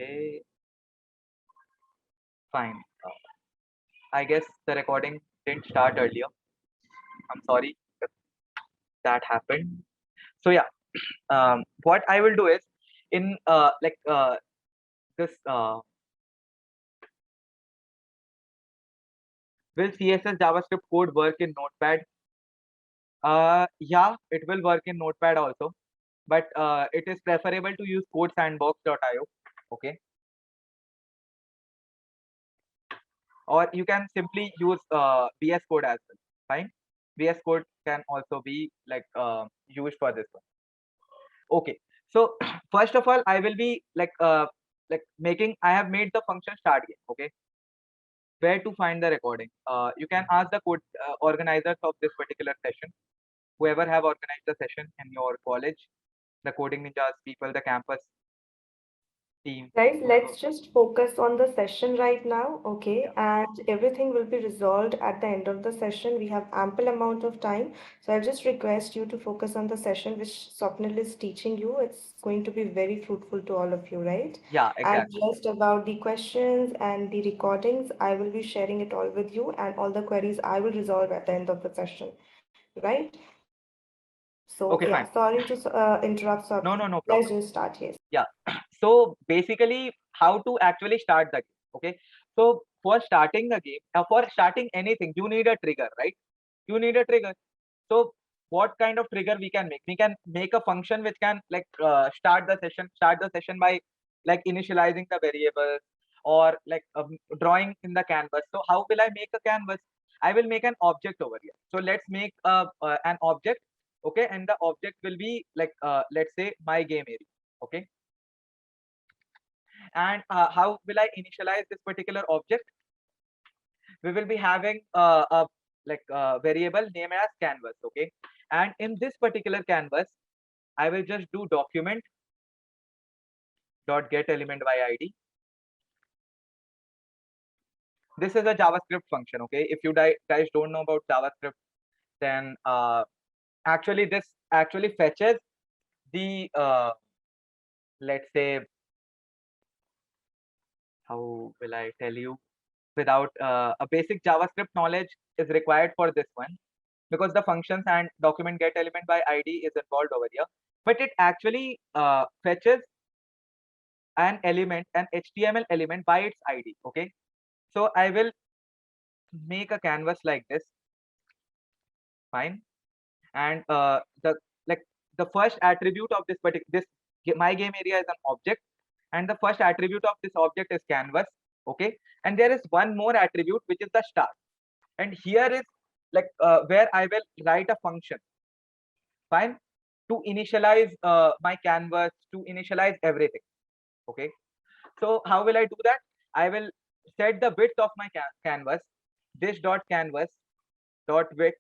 Okay, fine. I guess the recording didn't start earlier. I'm sorry if that happened. So yeah, what I will do is in this will CSS JavaScript code work in Notepad? Yeah, it will work in Notepad also, but it is preferable to use codesandbox.io. Okay, or you can simply use VS Code as well. Fine, VS Code can also be used for this one. Okay, so first of all, I will be making. I have made the function start game. Okay, where to find the recording? You can ask the code organizers of this particular session, whoever have organized the session in your college, the coding ninjas people, the campus team. Guys, let's just focus on the session right now, okay? And everything will be resolved at the end of the session. We have ample amount of time. So I'll just request you to focus on the session which Swapnil is teaching you. It's going to be very fruitful to all of you, right? Yeah, And exactly. just about the questions and the recordings, I will be sharing it all with you, and all the queries I will resolve at the end of the session, right? So Okay, yeah, fine. sorry to interrupt, No, Swapnil. no, no Let's problem. just start, yes. Yeah. So basically, how to actually start the game? Okay. So for starting the game, for starting anything, you need a trigger, right? You need a trigger. So what kind of trigger we can make? We can make a function which can start the session by like initializing the variables or drawing in the canvas. So how will I make a canvas? I will make an object over here. So let's make an object. Okay, and the object will be let's say my game area. Okay, and how will I initialize this particular object? We will be having a variable named as canvas. Okay, and in this particular canvas I will just do document dot get element by id. This is a JavaScript function. Okay, if you guys don't know about JavaScript, then actually this actually fetches the let's say, how will I tell you, without a basic JavaScript knowledge is required for this one, because the functions and document get element by id is involved over here, but it actually fetches an element, an HTML element by its id. Okay, so I will make a canvas like this. Fine, and like the first attribute of this particular my game area is an object, and the first attribute of this object is canvas. Okay, and there is one more attribute which is the star, and here is where I will write a function. Fine, to initialize my canvas, to initialize everything. Okay, so how will I do that? I will set the width of my canvas, this dot canvas dot width,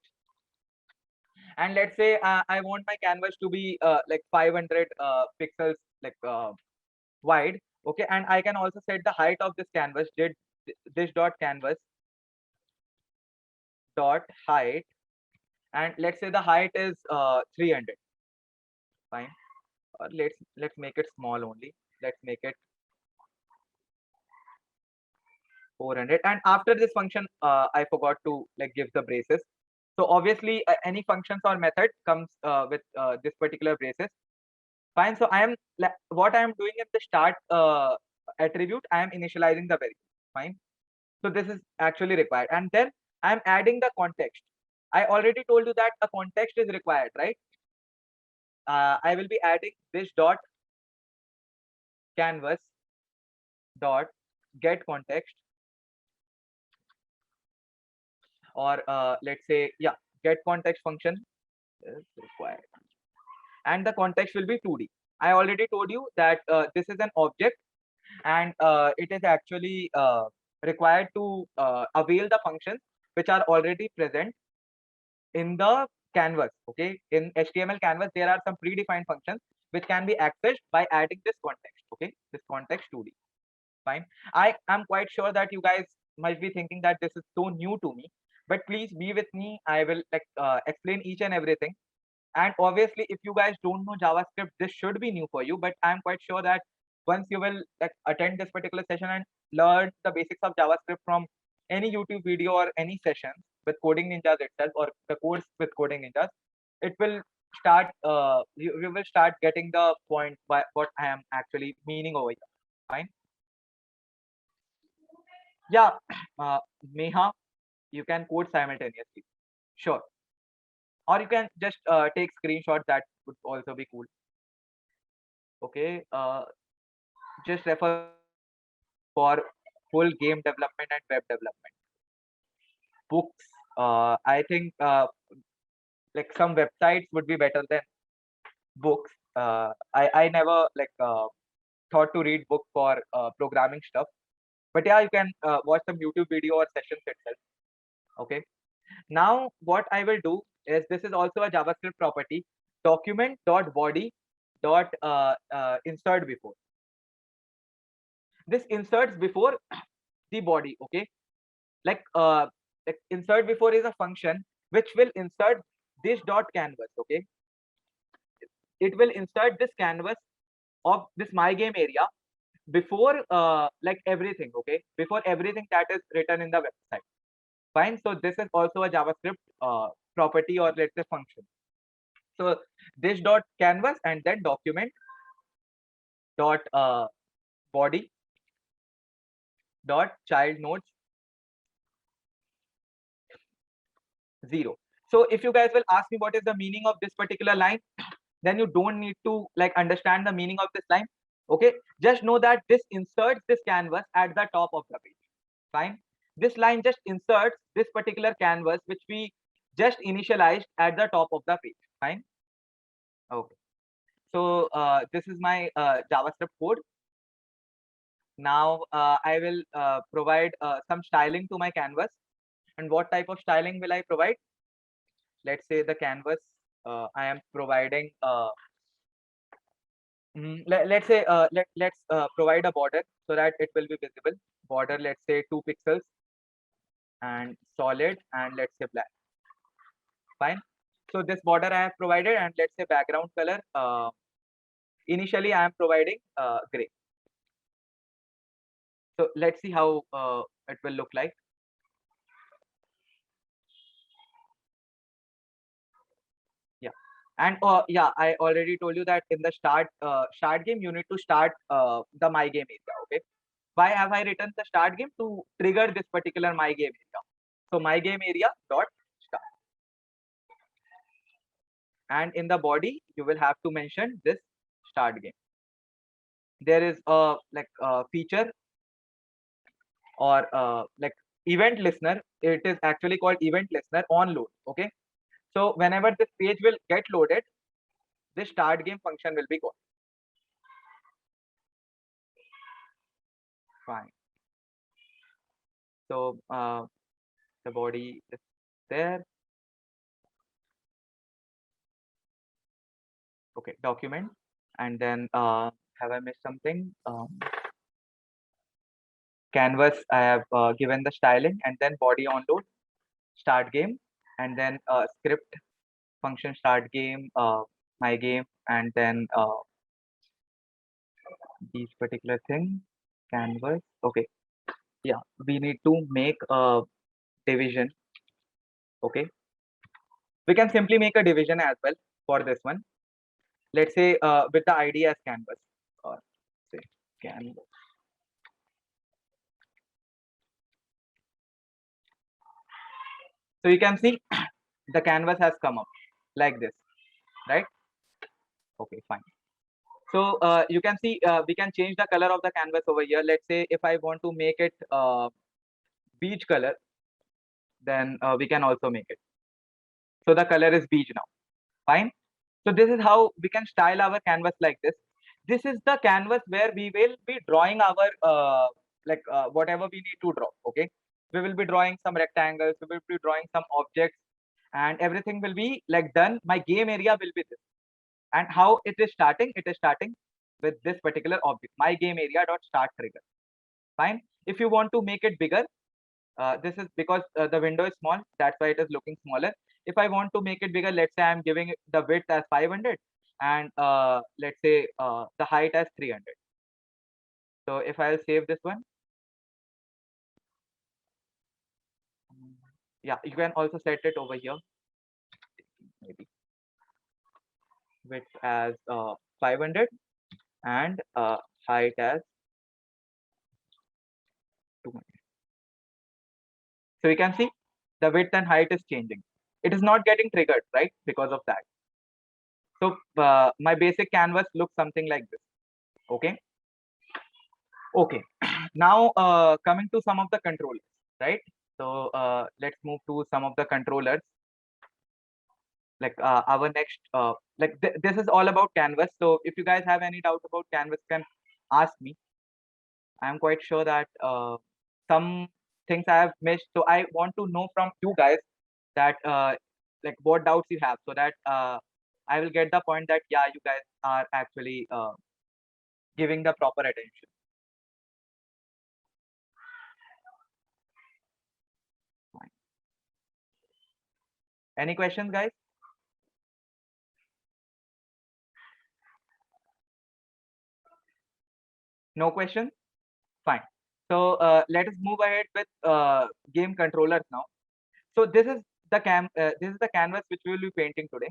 and let's say I want my canvas to be 500 pixels wide. Okay, and I can also set the height of this canvas, did this dot canvas dot height, and let's say the height is 300. Fine, let's make it small only. Let's make it 400. And after this function, I forgot to give the braces. So obviously any functions or method comes with this particular braces. Fine, so I am what I am doing in the start attribute, I am initializing the variable. Fine, so this is actually required, and then I am adding the context. I already told you that a context is required, right? I will be adding this dot canvas dot get context, or let's say, yeah, get context function is required, and the context will be 2D. I already told you that this is an object, and it is actually required to avail the functions which are already present in the canvas. Okay, in HTML canvas there are some predefined functions which can be accessed by adding this context. Okay, this context 2D. Fine, I am quite sure that you guys might be thinking that this is so new to me, but please be with me. I will explain each and everything. And obviously if you guys don't know JavaScript, this should be new for you, but I'm quite sure that once you will like attend this particular session and learn the basics of JavaScript from any YouTube video or any sessions with Coding Ninjas itself, or the course with Coding Ninjas, it will start. You will start getting the point by what I am actually meaning over here. Fine. Yeah, Meha, you can code simultaneously. Sure. Or you can just take screenshots. That would also be cool. Okay. Just refer for full game development and web development. Books. I think like some websites would be better than books. I never like thought to read book for programming stuff. But yeah, you can watch some YouTube video or sessions itself. Okay. Now what I will do is, this is also a JavaScript property, document.body dot insert before. This inserts before the body. Okay. Like insert before is a function which will insert this dot canvas. Okay. It will insert this canvas of this my game area before like everything. Okay. Before everything that is written in the website. Fine. So this is also a JavaScript property, or let's say function. So this dot canvas and then document dot body dot child nodes 0. So if you guys will ask me what is the meaning of this particular line, then you don't need to like understand the meaning of this line. Okay, just know that this inserts this canvas at the top of the page. Fine. This line just inserts this particular canvas which we just initialized at the top of the page. Fine. Okay. So this is my JavaScript code. Now I will provide some styling to my canvas. And what type of styling will I provide? Let's say the canvas I am providing. Let's say let's provide a border so that it will be visible. Border, let's say 2 pixels, and solid, and let's say black. Fine. So this border I have provided, and let's say background color. Initially, I am providing gray. So let's see how it will look like. Yeah, and yeah, I already told you that in the start game you need to start the my game area. Okay, why have I written the start game? To trigger this particular my game area. So my game area dot start, and in the body you will have to mention this start game. There is a like feature, or like event listener. It is actually called event listener on load. Okay, so whenever this page will get loaded, this start game function will be called. Fine. So the body is there. Okay, document, and then have I missed something? Canvas, I have given the styling, and then body on load, start game, and then script function start game, my game, and then these particular thing, canvas. Okay, yeah, we need to make a division. Okay, we can simply make a division as well for this one. Let's say with the ID as canvas, or say canvas. So you can see the canvas has come up like this, right? Okay, fine. So you can see we can change the color of the canvas over here. Let's say if I want to make it beige color, then we can also make it. So the color is beige now. Fine. So this is how we can style our canvas like this. This is the canvas where we will be drawing our like whatever we need to draw. Okay, we will be drawing some rectangles, we will be drawing some objects, and everything will be like done. My game area will be this. And how it is starting? It is starting with this particular object, my game area dot start trigger. Fine. If you want to make it bigger, this is because the window is small, that's why it is looking smaller. If I want to make it bigger, let's say I'm giving it the width as 500, and let's say the height as 300. So if I'll save this one, yeah, you can also set it over here, maybe width as 500 and height as 200. So you can see the width and height is changing. It is not getting triggered, right? Because of that. So my basic canvas looks something like this. Okay. Okay. Now coming to some of the controllers, right? So let's move to some of the controllers. Like our next, this is all about canvas. So if you guys have any doubt about canvas, can ask me. I'm quite sure that some things I have missed. So I want to know from you guys that like what doubts you have, so that I will get the point that yeah, you guys are actually giving the proper attention. Fine. Any questions, guys? No questions? Fine. So let us move ahead with game controllers now. So this is the canvas which we will be painting today.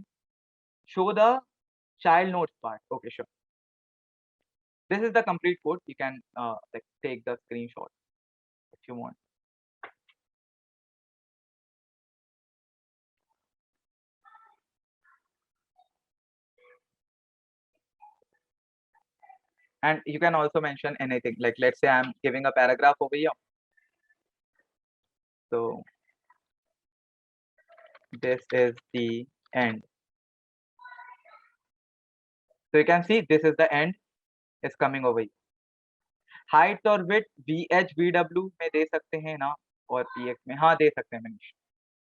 Show the child notes part. Okay, sure. This is the complete code. You can like take the screenshot if you want. And you can also mention anything. Like let's say I'm giving a paragraph over here. So this is the end. So you can see this is the end is coming over here. Height और width VH VW में दे सकते हैं ना, और PX में हाँ दे सकते हैं Manish.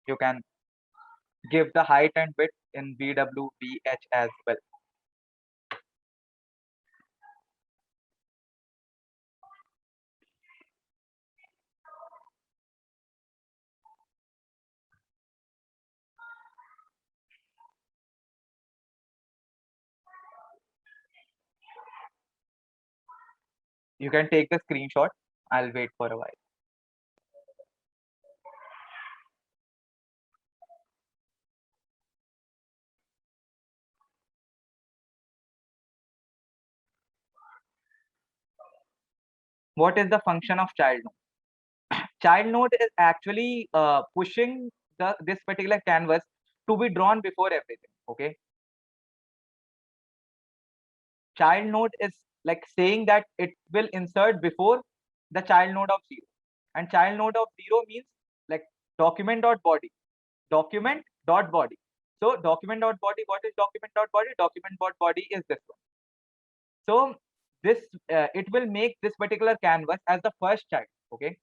You can give the height and width in VW VH as well. You can take the screenshot. I'll wait for a while. What is the function of child node? Child node is actually pushing this particular canvas to be drawn before everything. Okay. Child node is like saying that it will insert before the child node of 0. And child node of 0 means like document.body. Document.body. So document.body, what is document.body? Document.body is this one. So this it will make this particular canvas as the first child. Okay.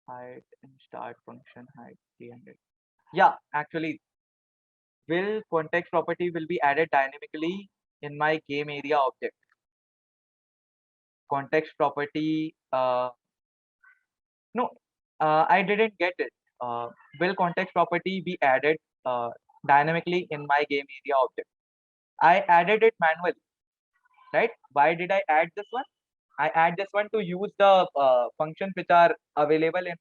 Height and start function height 300. Yeah, actually, will context property will be added dynamically in my game area object. Context property, no, I didn't get it. Will context property be added dynamically in my game area object? I added it manually, right? Why did I add this one? I add this one to use the functions which are available in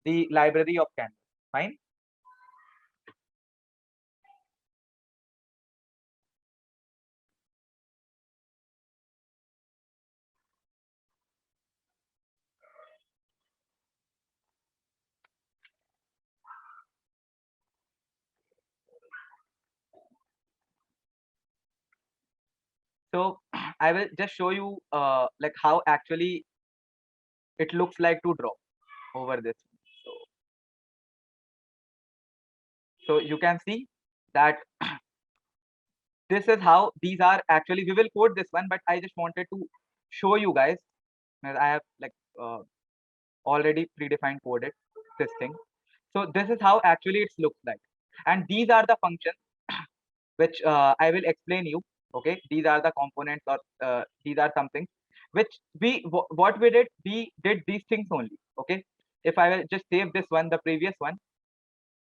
the library of Canvas. Fine. So I will just show you like how actually it looks like to draw over this. So you can see that this is how these are actually. We will code this one, but I just wanted to show you guys that I have like already predefined coded this thing. So this is how actually it looks like, and these are the functions which I will explain you. Okay, these are the components, or these are some things which what we did these things only. Okay, if I will just save this one, the previous one.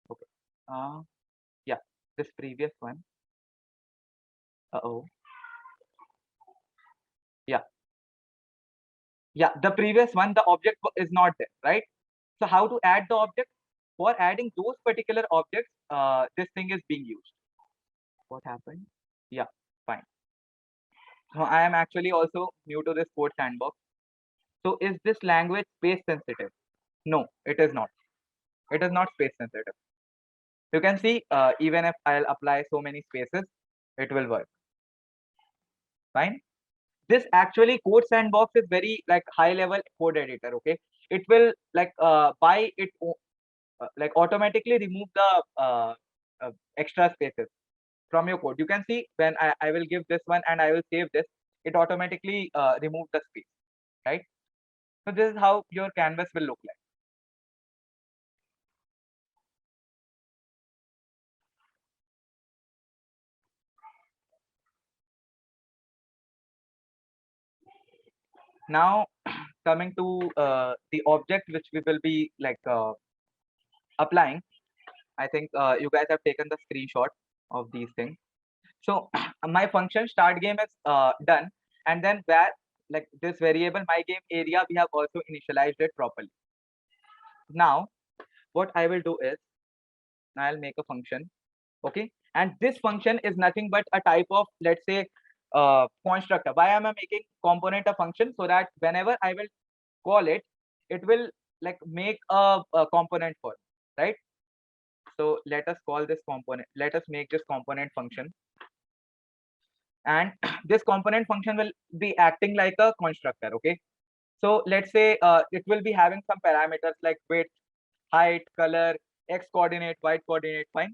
Okay, yeah, this previous one. Uh-oh. Yeah. Yeah, the previous one, the object is not there, right? So how to add the object? For adding those particular objects, this thing is being used. What happened? Yeah, fine. So I am actually also new to this code sandbox. So is this language space sensitive? No, it is not. It is not space sensitive. You can see, even if I'll apply so many spaces, it will work. Fine. This actually code sandbox is very like high level code editor. Okay, it will like by it like automatically remove the extra spaces from your code. You can see when I will give this one and I will save this, it automatically remove the space, right? So this is how your canvas will look like. Now coming to the object which we will be like applying. I think you guys have taken the screenshot of these things. So my function start game is done, and then where like this variable my game area we have also initialized it properly. Now what I will do is I'll make a function, okay, and this function is nothing but a type of, let's say, constructor. Why am I making component a function? So that whenever I will call it, it will like make a component for it, right? So let us call this component, let us make this component function, and this component function will be acting like a constructor. Okay, so let's say it will be having some parameters like width, height, color, x coordinate, y coordinate. Fine.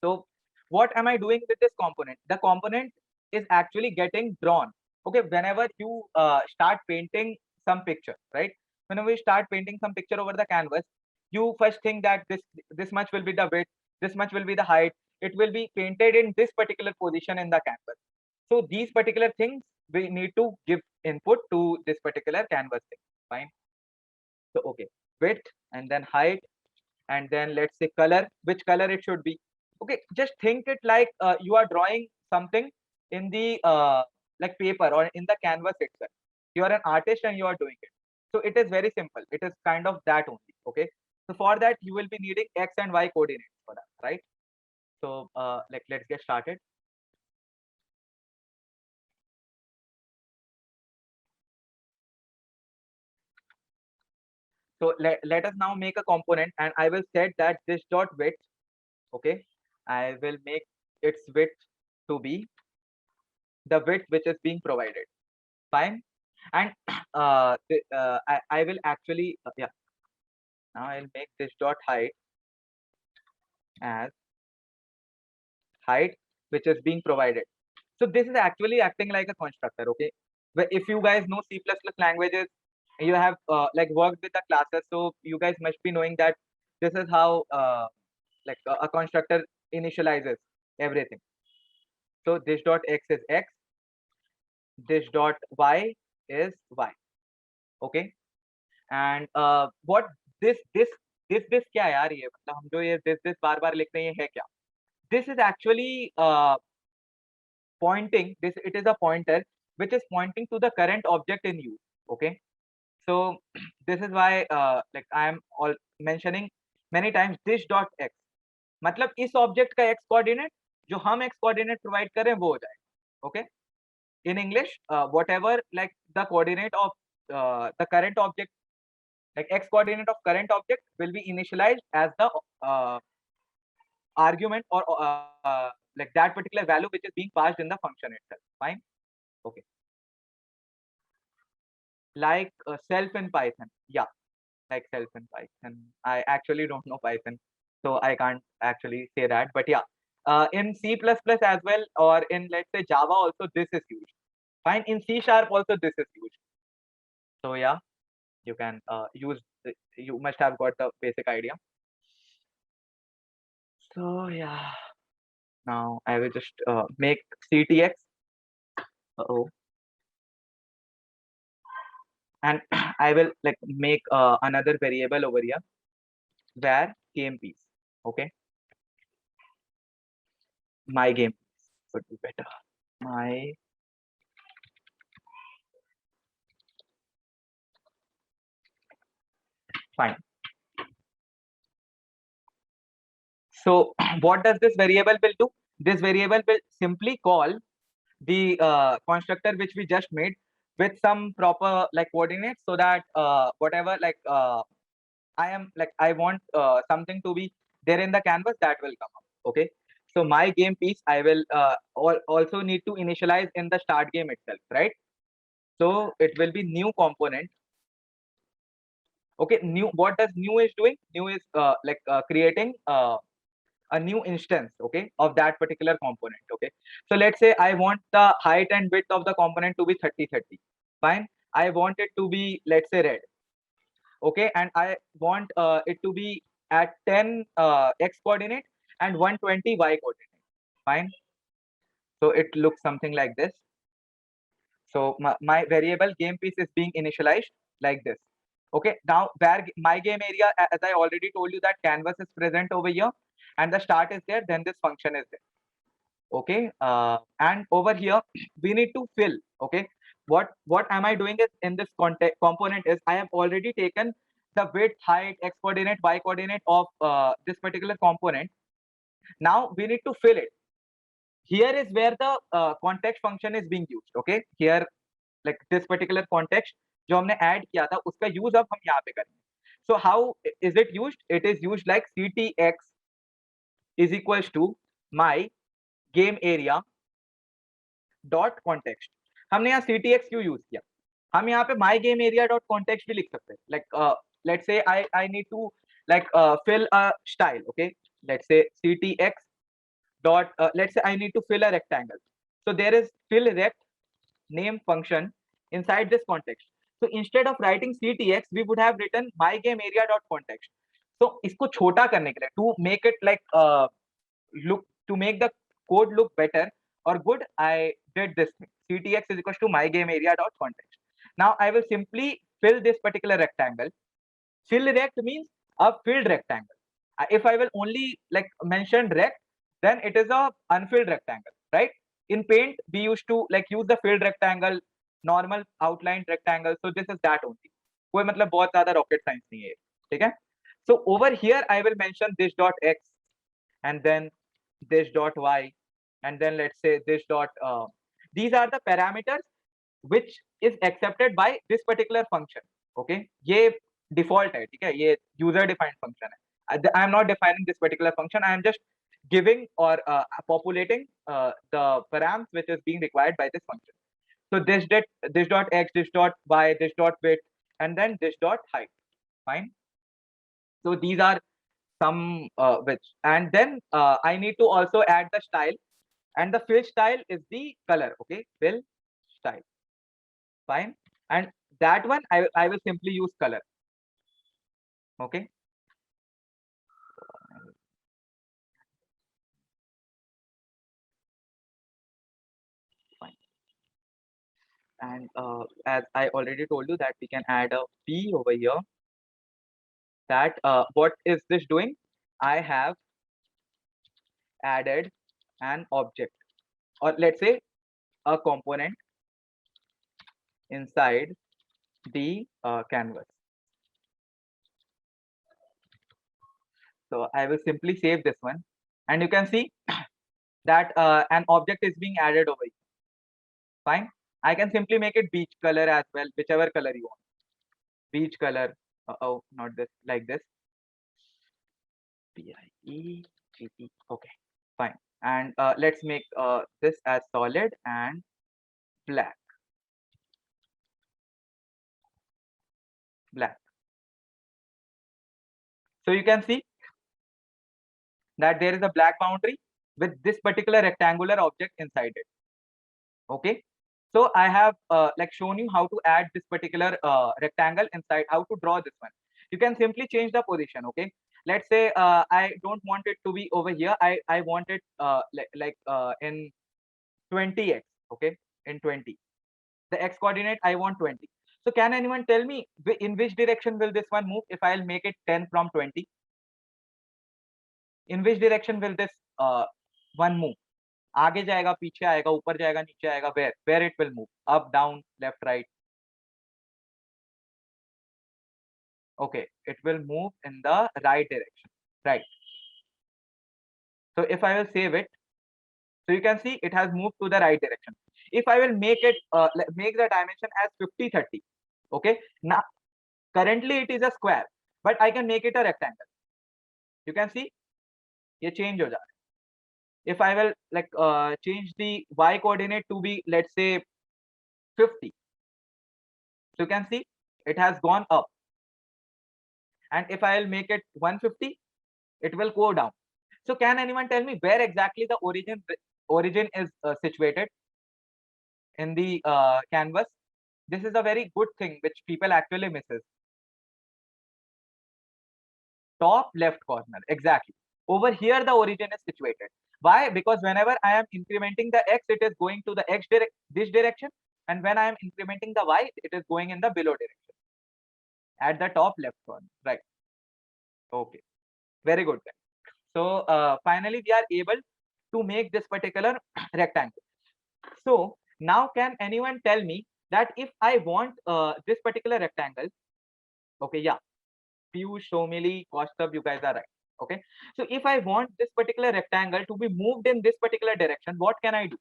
So what am I doing with this component? The component is actually getting drawn. Okay, whenever you start painting some picture, right? Whenever you start painting some picture over the canvas, you first think that this much will be the width, this much will be the height. It will be painted in this particular position in the canvas. So these particular things we need to give input to this particular canvas thing. Fine. So okay, width and then height and then let's say color, which color it should be. Okay, just think it like you are drawing something in the like paper or in the canvas itself. You are an artist and you are doing it. So it is very simple. It is kind of that only. Okay, so for that you will be needing x and y coordinates for that, right? So like let's get started. So let us now make a component, and I will set that this dot width. Okay, I will make its width to be the width which is being provided. Fine. And I will actually yeah, now I'll make this dot height as height which is being provided. So this is actually acting like a constructor. Okay, but if you guys know C++ languages, you have like worked with the classes, so you guys must be knowing that this is how like a constructor initializes everything. So this dot x is x, this dot y is y. Okay, and what this क्या है यार, ये मतलब हम जो ये this बार बार लिख रहे हैं ये है क्या? This is actually pointing, this it is a pointer which is pointing to the current object in use. Okay, so this is why like I am all mentioning many times this dot x, मतलब इस object का x coordinate जो हम x coordinate provide करें वो हो जाए. Okay, in English whatever like the coordinate of the current object, like x coordinate of current object will be initialized as the argument or like that particular value which is being passed in the function itself. Fine. Okay, like self in Python. Yeah, like self in Python. I actually don't know Python, so I can't actually say that, but yeah, in C++ as well, or in let's say Java also this is used. Fine. In C# also this is used. So yeah, you can use you must have got the basic idea. So yeah, now I will just make ctx. Uh-oh. And I will like make another variable over here where game piece. Okay, my game would be better. My fine. So what does this variable will do? This variable will simply call the constructor which we just made with some proper like coordinates, so that whatever like I want something to be there in the canvas, that will come up. Okay. So my game piece, I will also need to initialize in the start game itself, right? So it will be new component. Okay, new. What does new is doing? New is creating a new instance, okay, of that particular component. Okay, so let's say I want the height and width of the component to be 30-30. Fine. I want it to be, let's say, red. Okay, and I want it to be at 10 x coordinate and 120 y coordinate. Fine. So it looks something like this. So my variable game piece is being initialized like this. Okay, now where my game area, as I already told you, that canvas is present over here and the start is there, then this function is there. Okay, and over here we need to fill. Okay, what am I doing is in this component is I have already taken the width, height, x coordinate, y coordinate of this particular component. Now we need to fill it. Here is where the context function is being used. Okay, here like this particular context जो हमने add किया था उसका use अब हम यहाँ पे करेंगे. So how is it used? It is used like ctx is equals to my game area dot context. हमने यहाँ ctx क्यों use किया? हम यहाँ पे my game area dot context भी लिख सकते हैं. Like let's say I need to like fill a style. Okay, let's say ctx dot let's say I need to fill a rectangle. So there is fill rect name function inside this context. So instead of writing ctx, we would have written my game area dot context. So इसको छोटा करने के लिए, to make it like look, to make the code look better or good, I did this thing. ctx is equals to my game area dot context. Now I will simply fill this particular rectangle. Fill rect means a filled rectangle. If I will only like mention rect, then it is a unfilled rectangle, right? In Paint, we used to like use the filled rectangle, normal outlined rectangle. So this is that only. कोई मतलब बहुत ज़्यादा rocket science नहीं है, ठीक है? So over here, I will mention this dot x, and then this dot y, and then let's say this dot. These are the parameters which is accepted by this particular function. Okay, ये default है, ठीक है? ये user defined function है. I am not defining this particular function. I am just giving or populating the params which is being required by this function. So this dot x, this dot y, this dot width, and then this dot height. Fine. So these are some which, and then I need to also add the style, and the fill style is the color. Okay, fill style. Fine. And that one I will simply use color. Okay. Fine. And as I already told you that we can add a p over here. That what is this doing? I have added an object, or let's say a component inside the canvas. So I will simply save this one, and you can see that an object is being added over here. Fine. I can simply make it beach color as well, whichever color you want. Beach color. Oh, not this, like this. P-I-E-G-E. Okay, fine. And let's make this as solid and black. Black. So you can see that there is a black boundary with this particular rectangular object inside it. Okay. So I have like shown you how to add this particular rectangle inside, how to draw this one. You can simply change the position. Okay. Let's say I don't want it to be over here. I want it in 20x. Okay, in 20. The x coordinate I want 20. So can anyone tell me in which direction will this one move if I'll make it 10 from 20? In which direction will this one move? आगे जाएगा, पीछे आएगा, ऊपर जाएगा, नीचे आएगा, where it will move, up, down, left, right. Okay, it will move in the right direction, right? So if I will save it, so you can see it has moved to the right direction. If I will make it make the dimension as 50-30, okay, now currently it is a square, but I can make it a rectangle. You can see ये change हो जा रहा है. If I will change the y coordinate to be, let's say, 50, so you can see it has gone up. And if I will make it 150, it will go down. So can anyone tell me where exactly the origin is situated in the canvas? This is a very good thing which people actually misses. Top left corner, exactly. Over here the origin is situated. Why? Because whenever I am incrementing the x, it is going to the this direction, and when I am incrementing the y, it is going in the below direction. At the top left corner, right? Okay, very good then. So finally we are able to make this particular rectangle. So now can anyone tell me that if I want this particular rectangle, okay, yeah, Piyush, Shomili, Kaustav, you guys are right. Okay, so if I want this particular rectangle to be moved in this particular direction, what can I do?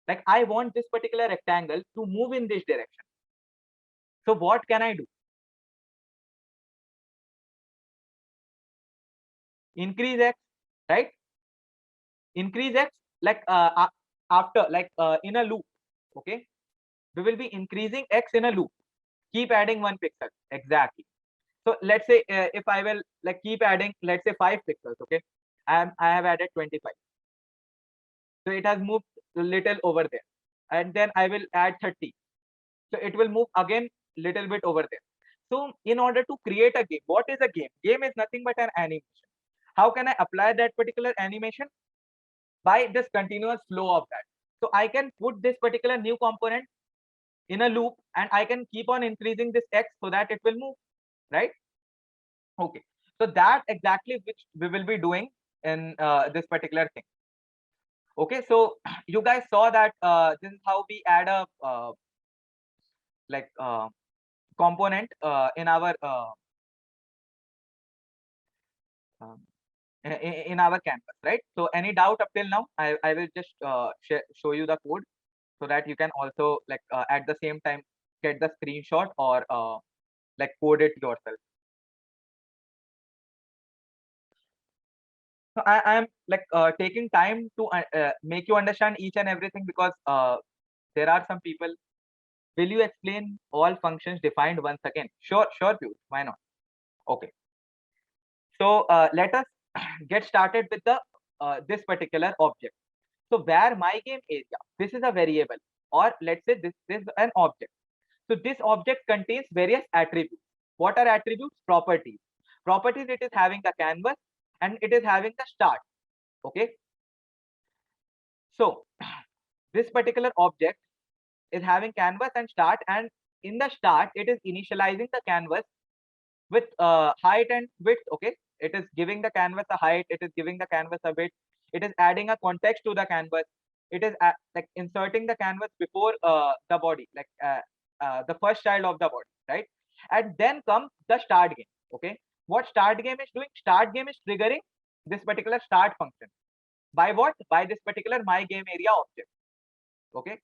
Like I want this particular rectangle to move in this direction. So what can I do? Increase x, right? Increase x after in a loop. Okay, we will be increasing x in a loop. Keep adding 1 pixel. Exactly. So let's say if I will keep adding, let's say 5 pixels. Okay, I have added 25. So it has moved a little over there, and then I will add 30. So it will move again little bit over there. So in order to create a game, what is a game? Game is nothing but an animation. How can I apply that particular animation? By this continuous flow of that. So I can put this particular new component in a loop, and I can keep on increasing this x so that it will move, right? Okay, so that exactly which we will be doing in this particular thing. Okay, so you guys saw that this is how we add a component in our um, in our canvas, right? So any doubt up till now? I will just show you the code so that you can also at the same time get the screenshot or code it yourself. So I am taking time to make you understand each and everything because there are some people. Will you explain all functions defined once again? Sure, Piyush. Why not? Okay. So let us get started with the this particular object. So where my game area, this is a variable, or let's say this is an object. So this object contains various attributes. What are attributes? Properties. Properties, it is having the canvas and it is having the start. Okay. So this particular object is having canvas and start, and in the start it is initializing the canvas with height and width. Okay, it is giving the canvas a height, it is giving the canvas a width, it is adding a context to the canvas, it is inserting the canvas before the body, the first child of the body, right? And then comes the start game. Okay, what start game is doing? Start game is triggering this particular start function. By what? By this particular my game area object. Okay,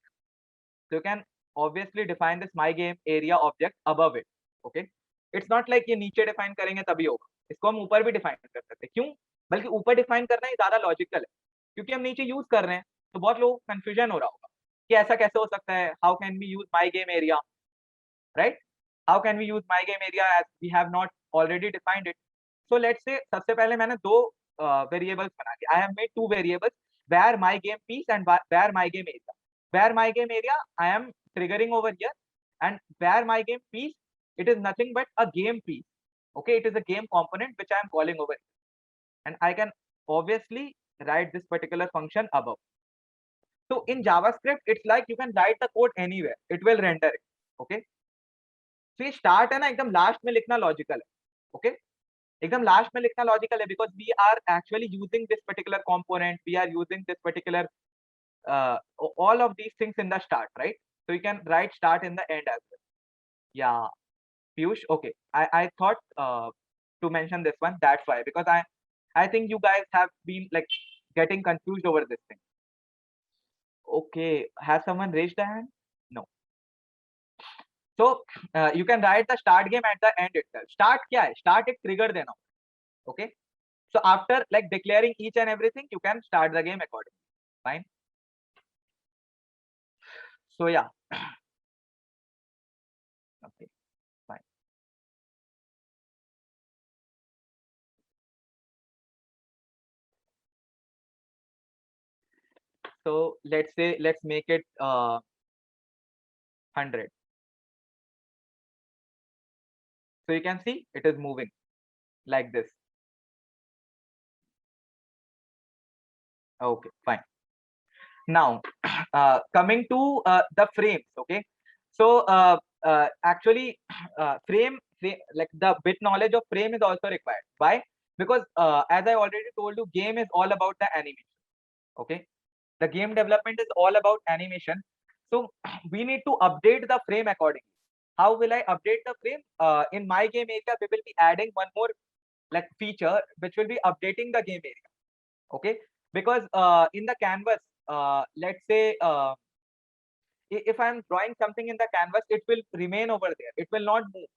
so you can obviously define this my game area object above it. Okay, it's not like ये नीचे define करेंगे तभी होगा, इसको हम ऊपर भी define कर सकते हैं. क्यों? बल्कि ऊपर define करना ही ज़्यादा logical है, क्योंकि हम नीचे use कर रहे हैं, तो बहुत लोगों को confusion हो रहा होगा कि ऐसा कैसे हो सकता है? How can we use my game area, right? How can we use my game area as we have not already defined it? So let's say सबसे पहले मैंने दो variables बना दिए. I have made two variables, where my game piece and where my game area. Where my game area I am triggering over here, and where my game piece, it is nothing but a game piece. Okay, it is a game component which I am calling over here, and I can obviously write this particular function above. So in JavaScript, it's like you can write the code anywhere, it will render it. Okay, so ये start है ना एकदम last में लिखना logical है. Okay, एकदम last में लिखना लॉजिकल है, because we are actually using this particular component, we are using this particular all of these things in the start, right? So you can write start in the end as well. Yeah, Piyush, okay. I thought to mention this one, that's why, because I think you guys have been like getting confused over this thing. Okay, has someone raised a hand? No. So you can write the start game at the end itself. Start क्या है? Start एक trigger देना. Okay. So after like declaring each and everything, you can start the game accordingly. Fine. So yeah. Okay. Fine. So let's say let's make it 100. So you can see it is moving like this. Okay, fine. Now coming to the frames. Okay, so actually like the bit knowledge of frame is also required. Why? Because as I already told you, game is all about the animation. Okay, the game development is all about animation. So we need to update the frame accordingly. How will I update the frame? In my game area, we will be adding one more like feature which will be updating the game area. Okay, because in the canvas, let's say if I'm drawing something in the canvas, it will remain over there, it will not move.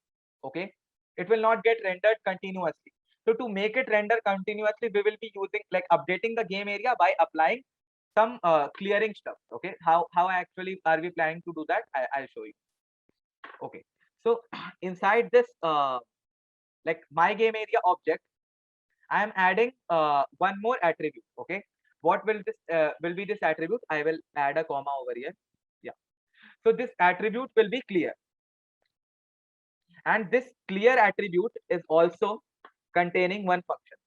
Okay, it will not get rendered continuously. So to make it render continuously, we will be using like updating the game area by applying some clearing stuff. Okay, how actually are we planning to do that? I'll show you. Okay, so inside this like my game area object, I am adding one more attribute. Okay, what will be this attribute? I will add a comma over here. Yeah, so this attribute will be clear, and this clear attribute is also containing one function.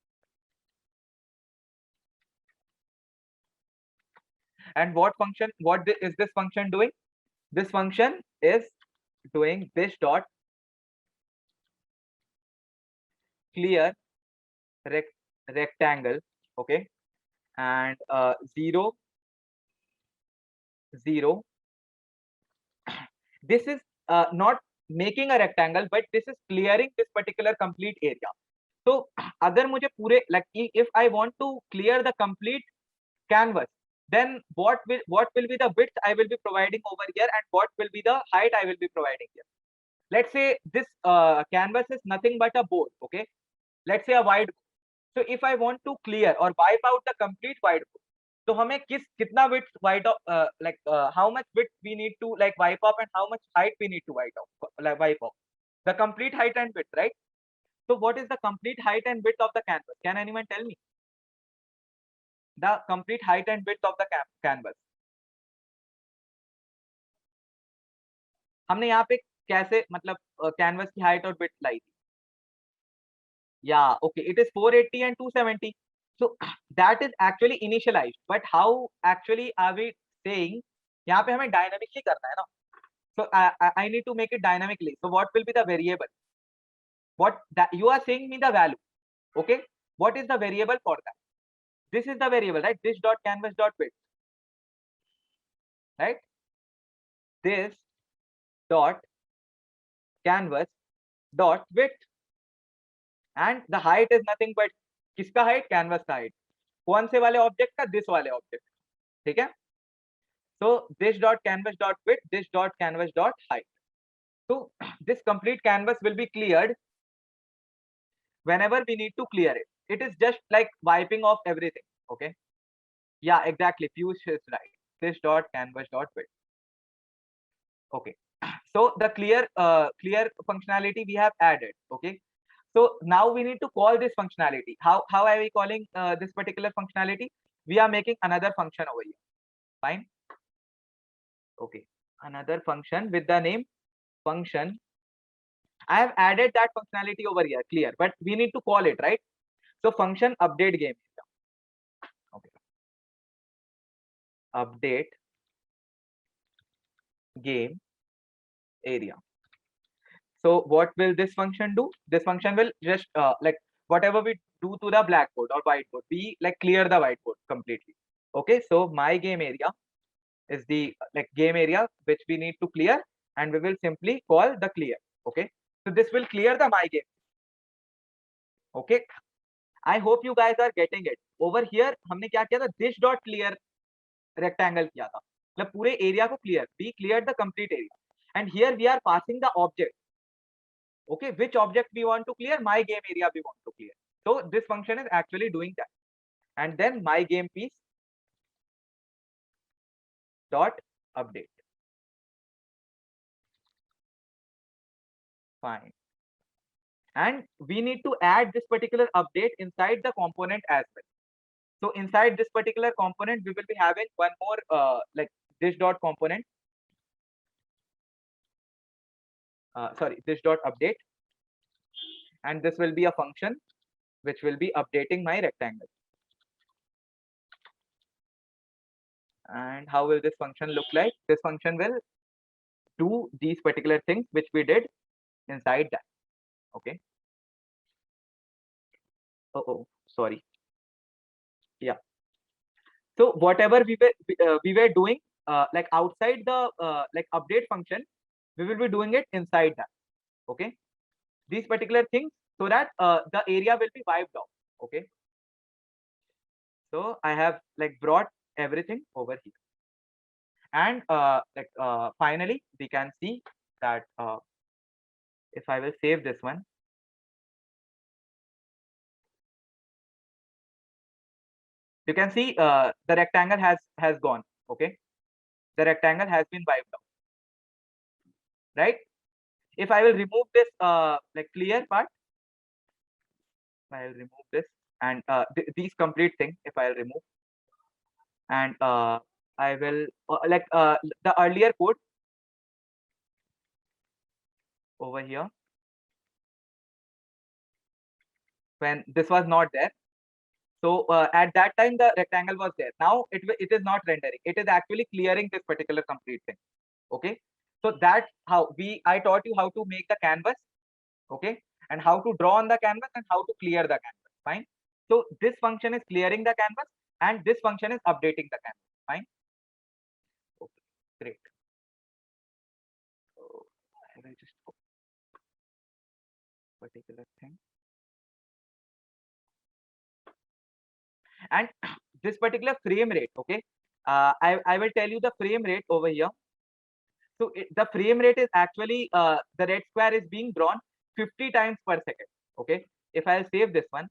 And what function, is this function doing? This function is doing this dot clear rectangle. Okay, and 0 0. This is not making a rectangle, but this is clearing this particular complete area. So अगर मुझे पूरे like if I want to clear the complete canvas, then what will be the width I will be providing over here, and what will be the height I will be providing here. Let's say this canvas is nothing but a board. Okay, let's say a white. So if I want to clear or wipe out the complete whiteboard, तो हमें कितना width wipe off, like how much width we need to like wipe off, and how much height we need to wipe off the complete height and width, right? So what is the complete height and width of the canvas? Can anyone tell me the complete height and width of the canvas? हमने यहाँ पे कैसे मतलब canvas की height और width लाई थी? Yeah, okay, it is 480 and 270. So that is actually initialized, but how actually are we saying यहाँ पे हमें dynamically करना है ना? So I need to make it dynamically. So what will be the variable? What that you are saying me the value? Okay, what is the variable for that? This is the variable, right? This dot canvas dot width, right? This dot canvas dot width, and the height is nothing but किसका height? Canvas का height. कौन से वाले object का? This वाले object. ठीक है? So this dot canvas dot width, this dot canvas dot height. So this complete canvas will be cleared whenever we need to clear it. It is just like wiping off everything. Okay. Yeah, exactly. Piyush is right. This dot canvas dot width. Okay. So the clear functionality we have added. Okay. So now we need to call this functionality. How are we calling this particular functionality? We are making another function over here. Fine. Okay. Another function with the name function. I have added that functionality over here, clear, but we need to call it, right? So function update game. Okay. Update game area. So what will this function do? This function will just like whatever we do to the blackboard or whiteboard, we like clear the whiteboard completely. Okay, so my game area is the like game area which we need to clear, and we will simply call the clear. Okay, so this will clear the my game. Okay, I hope you guys are getting it. Over here हमने क्या किया था, this dot clear rectangle किया था, मतलब पूरे area को clear, we cleared the complete area, and here we are passing the object. Okay, which object we want to clear? My game area we want to clear. So this function is actually doing that. And then my game piece dot update. Fine. And we need to add this particular update inside the component as well. So inside this particular component, we will be having one more like this dot component. Sorry, this dot update. And this will be a function which will be updating my rectangle. And how will this function look like? This function will do these particular things which we did inside that. Okay. Oh, sorry. Yeah. So whatever we were doing like outside the like update function, we will be doing it inside that. Okay. These particular things, so that the area will be wiped out. Okay. So I have like brought everything over here, and like finally we can see that if I will save this one, you can see the rectangle has gone. Okay, the rectangle has been wiped out, right? If I will remove this like clear part, I'll remove this, and these complete thing if I'll remove, and I will like the earlier code over here when this was not there. So at that time the rectangle was there. Now it is not rendering. It is actually clearing this particular complete thing. Okay. So that's how I taught you how to make the canvas. Okay. And how to draw on the canvas and how to clear the canvas. Fine. So this function is clearing the canvas and this function is updating the canvas. Fine. Okay. Great. So I will just go particular thing. And this particular frame rate, okay, I will tell you the frame rate over here. So the frame rate is actually the red square is being drawn 50 times per second. Okay, if I'll save this one,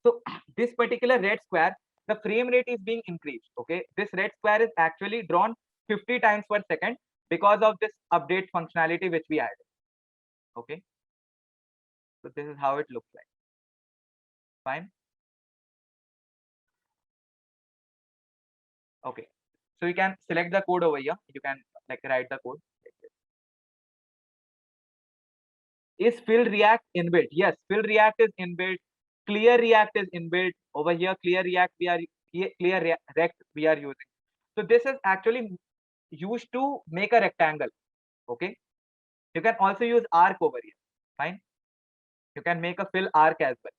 so this particular red square, the frame rate is being increased. Okay, this red square is actually drawn 50 times per second because of this update functionality which we added. Okay, so this is how it looks like. Fine. Okay, so you can select the code over here. You can like write the code. Is fill react inbuilt? Yes, fill react is inbuilt. Clear react is inbuilt. Over here, clear react rect we are using. So this is actually used to make a rectangle. Okay. You can also use arc over here. Fine. You can make a fill arc as well.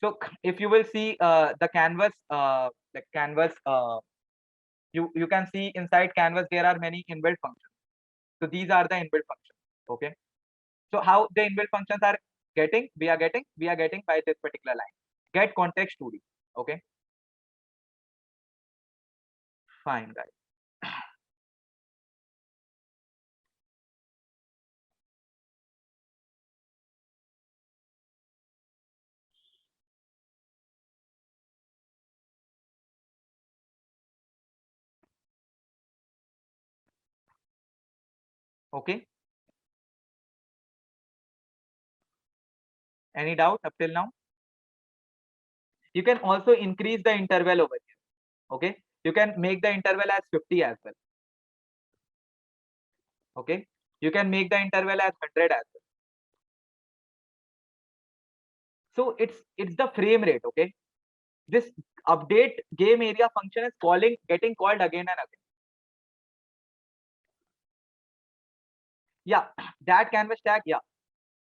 So if you will see the canvas, you can see inside canvas there are many inbuilt functions. So these are the inbuilt functions. Okay. So how the inbuilt functions are getting? We are getting by this particular line. Get context 2D. Okay. Fine, guys. Okay. Any doubt up till now? You can also increase the interval over here. Okay. You can make the interval as 50 as well. Okay. You can make the interval as 100 as well. So it's the frame rate. Okay. This update game area function is getting called again and again. Yeah, that canvas tag. Yeah.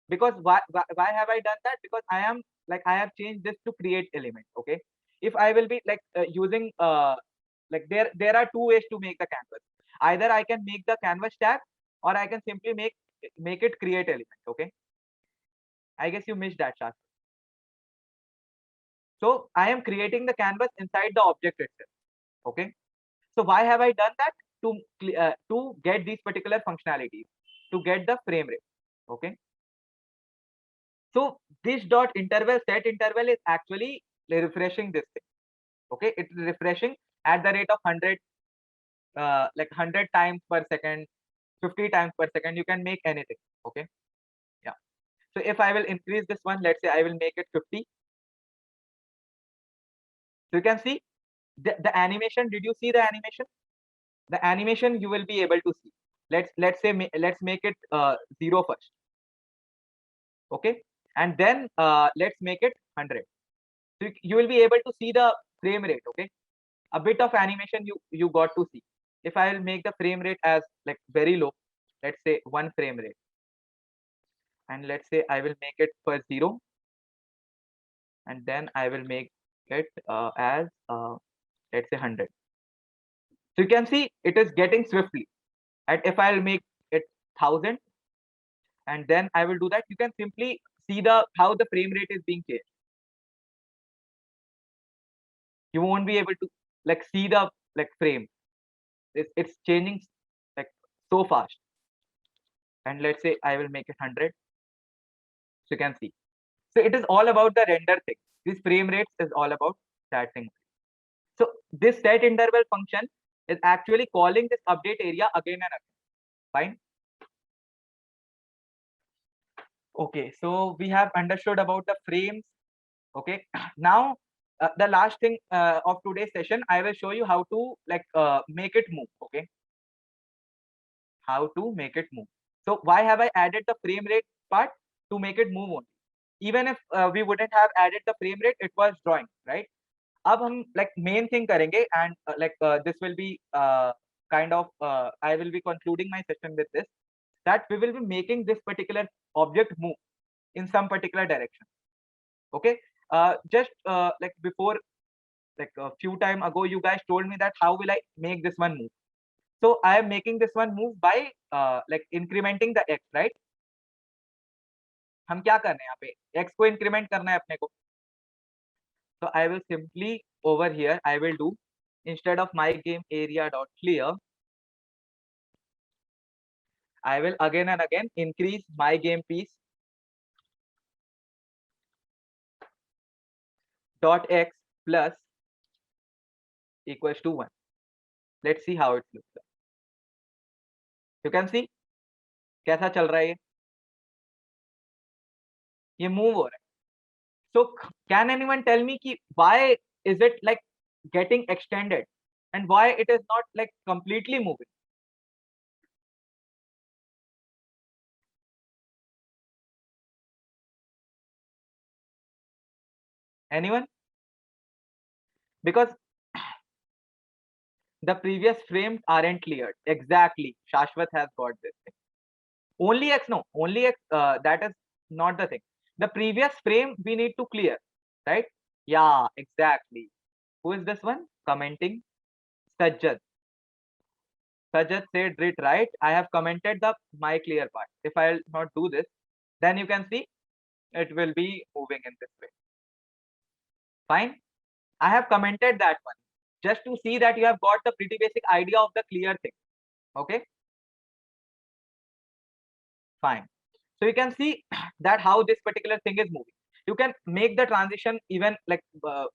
Because why have I done that? Because I have changed this to create element. Okay, if I will be using like there are two ways to make the canvas. Either I can make the canvas tag, or I can simply make it create element. Okay, I guess you missed that, Shastri. So I am creating the canvas inside the object itself. Okay, so why have I done that? To get these particular functionalities, to get the frame rate. Okay, so this dot interval set interval is actually refreshing this thing. Okay, it's refreshing at the rate of 100 like 100 times per second, 50 times per second. You can make anything. Okay, yeah. So if I will increase this one, let's say I will make it 50. So you can see the animation. Did you see the animation? The animation you will be able to see. Let's make it 0 first. Okay, and then let's make it 100. So you will be able to see the frame rate. Okay, a bit of animation you got to see. If I will make the frame rate as like very low, let's say 1 frame rate, and let's say I will make it for 0, and then I will make it as let's say 100. So you can see it is getting swiftly. And if I'll make it 1000, and then I will do that, you can simply see the how the frame rate is being changed. You won't be able to like see the frame. It's changing like so fast. And let's say I will make it 100. So you can see. So it is all about the render thing. This frame rates is all about that thing. So this set interval function is actually calling this update area again and again. Fine. Okay, so we have understood about the frames. Okay, now the last thing of today's session, I will show you how to make it move. Okay, how to make it move. So why have I added the frame rate part? To make it move only. Even if we wouldn't have added the frame rate, it was drawing, right? अब हम main thing करेंगे, and this will be kind of I will be concluding my session with this, that we will be making this particular object move in some particular direction. Okay, just before a few time ago you guys told me that how will I make this one move. So I am making this one move by incrementing the x, right? हम क्या कर रहे हैं यहाँ पे, x को increment करना है अपने को. So I will simply over here I will do, instead of my game area dot clear, I will again and again increase my game piece dot x plus equals to 1. Let's see how it looks like. You can see कैसा चल रहा है ये move हो रहा है. So can anyone tell me कि why is it like getting extended and why it is not like completely moving? Anyone? Because the previous frames aren't cleared. Exactly. Shashwat has got this thing. Only x, no, only x, that is not the thing. The previous frame we need to clear, right? Yeah, exactly. Who is this one? Commenting. Sajjad. Sajjad said it right. I have commented the my clear part. If I'll not do this, then you can see it will be moving in this way. Fine. I have commented that one just to see that you have got the pretty basic idea of the clear thing. Okay. Fine. So you can see that how this particular thing is moving. You can make the transition even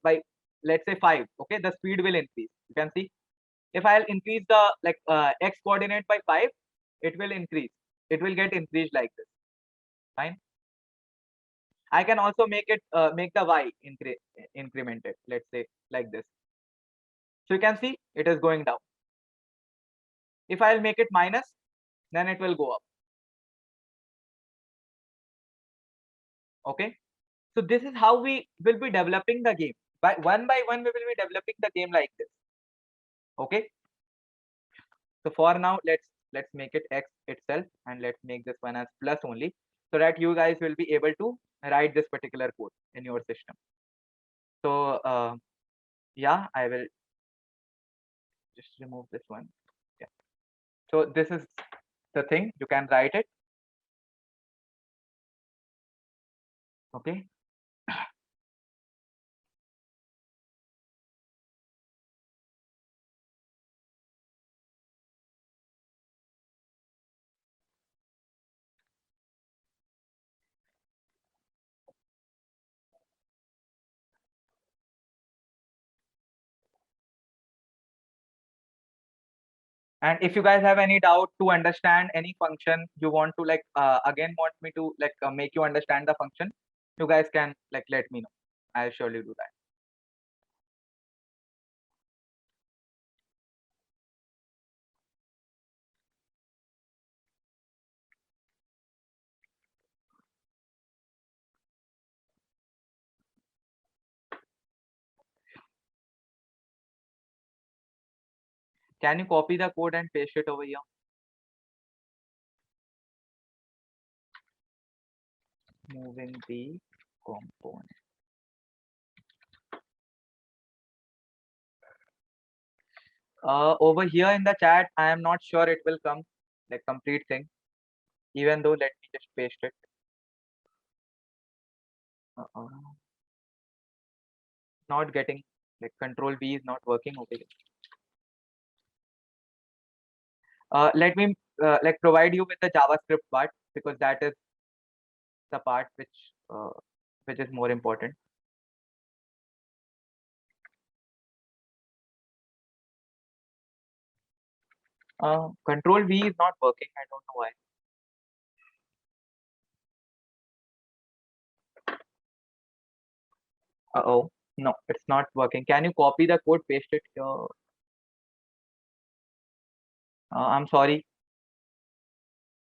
by let's say 5. Okay, the speed will increase. You can see if I'll increase the x coordinate by 5, it will increase. It will get increased like this. Fine. I can also make it make the y incremented. Let's say like this. So you can see it is going down. If I'll make it minus, then it will go up. Okay. So this is how we will be developing the game. By one, we will be developing the game like this. Okay. So for now, let's make it x itself, and let's make this one as plus only. so that you guys will be able to write this particular code in your system. So yeah, I will just remove this one. Yeah. So this is the thing, you can write it. Okay. And if you guys have any doubt to understand any function, you want to like again want me to like make you understand the function, you guys can like let me know. I'll surely do that. Can you copy the code and paste it over here? Moving the component. Over here in the chat, I am not sure it will come like complete thing. Even though, let me just paste it. Not getting like control V is not working over here. Let me like provide you with the JavaScript part, because that is the part which is more important. Control V is not working. I don't know why. Oh, no, it's not working. Can you copy the code, paste it here? I'm sorry,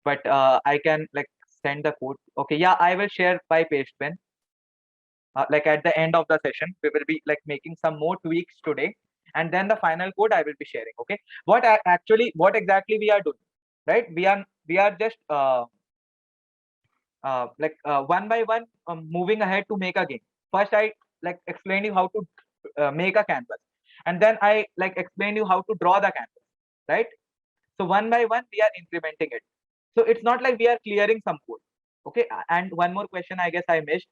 but I can like send the code. Okay, yeah, I will share by Pastebin. Like at the end of the session, we will be like making some more tweaks today, and then the final code I will be sharing. Okay, what exactly we are doing, right? We are just one by one moving ahead to make a game. First, I like explain you how to make a canvas, and then I like explain you how to draw the canvas, right? So one by one we are implementing it. So it's not like we are clearing some code. Okay, and one more question I guess I missed.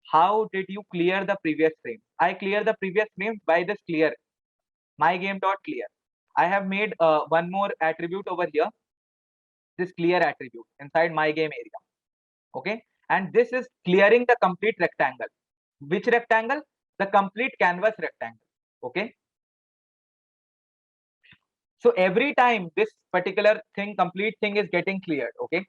How did you clear the previous frame? I clear the previous frame by this clear, my game dot clear. I have made one more attribute over here, this clear attribute inside my game area. Okay, and this is clearing the complete rectangle. Which rectangle? The complete canvas rectangle. Okay, so every time this particular thing, complete thing is getting cleared. Okay,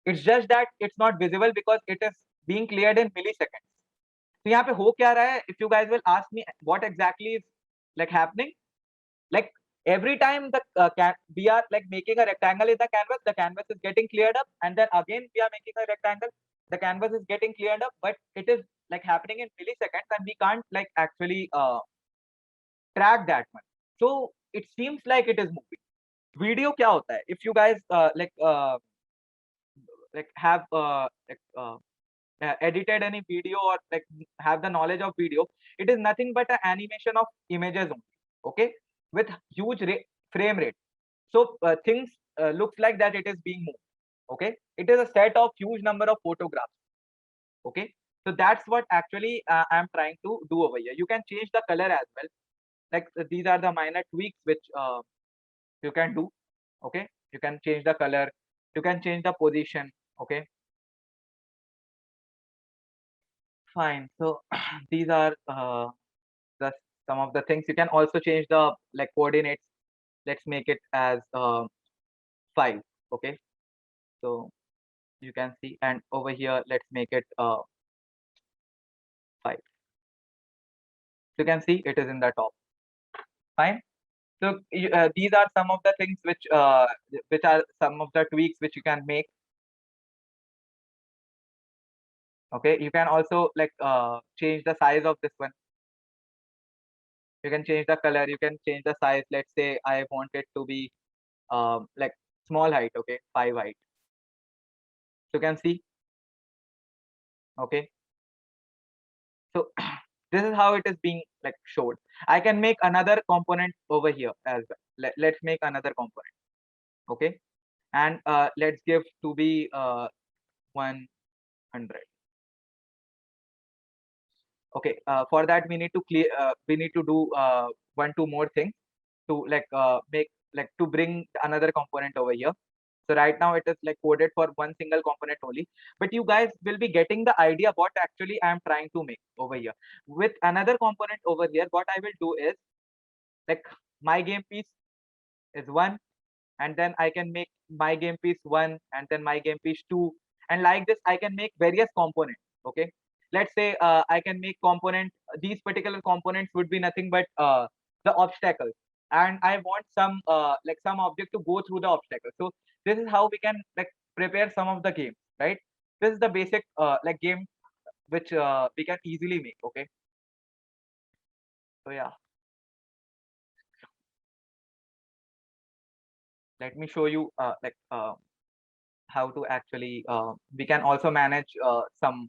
it's just that it's not visible because it is being cleared in milliseconds. So यहाँ पे हो क्या रहा है? If you guys will ask me what exactly is like happening, like every time we are like making a rectangle in the canvas is getting cleared up, and then again we are making a rectangle, the canvas is getting cleared up, but it is like happening in milliseconds, and we can't like actually track that much. So it seems like it is moving. Video क्या होता है? If you guys like have edited any video or like have the knowledge of video, it is nothing but an animation of images only. Okay, with huge frame rate. So things looks like that it is being moved. Okay, it is a set of huge number of photographs. Okay, so that's what actually I'm trying to do over here. You can change the color as well. Like these are the minor tweaks which you can do. Okay, you can change the color, you can change the position. Okay, fine. So these are the some of the things. You can also change the like coordinates. Let's make it as 5. Okay, so you can see, and over here let's make it 5. You can see it is in the top. Fine. So these are some of the things which are some of the tweaks which you can make. Okay, you can also like change the size of this one. You can change the color, you can change the size. Let's say I want it to be like small height. Okay, 5 height. you can see. Okay, so this is how it is being like showed. I can make another component over here as well. Let's make another component. Okay, and let's give to be 100. Okay, for that we need to clear, we need to do one two more things to make like to bring another component over here. So right now it is like coded for one single component only, but you guys will be getting the idea what actually I am trying to make over here. With another component over here, what I will do is like my game piece is one, and then I can make my game piece one, and then my game piece two, and like this I can make various components. Okay, let's say I can make component, these particular components would be nothing but the obstacles, and I want some like some object to go through the obstacle. So this is how we can like prepare some of the games, right? This is the basic like game which we can easily make. Okay, so yeah, let me show you how to actually we can also manage some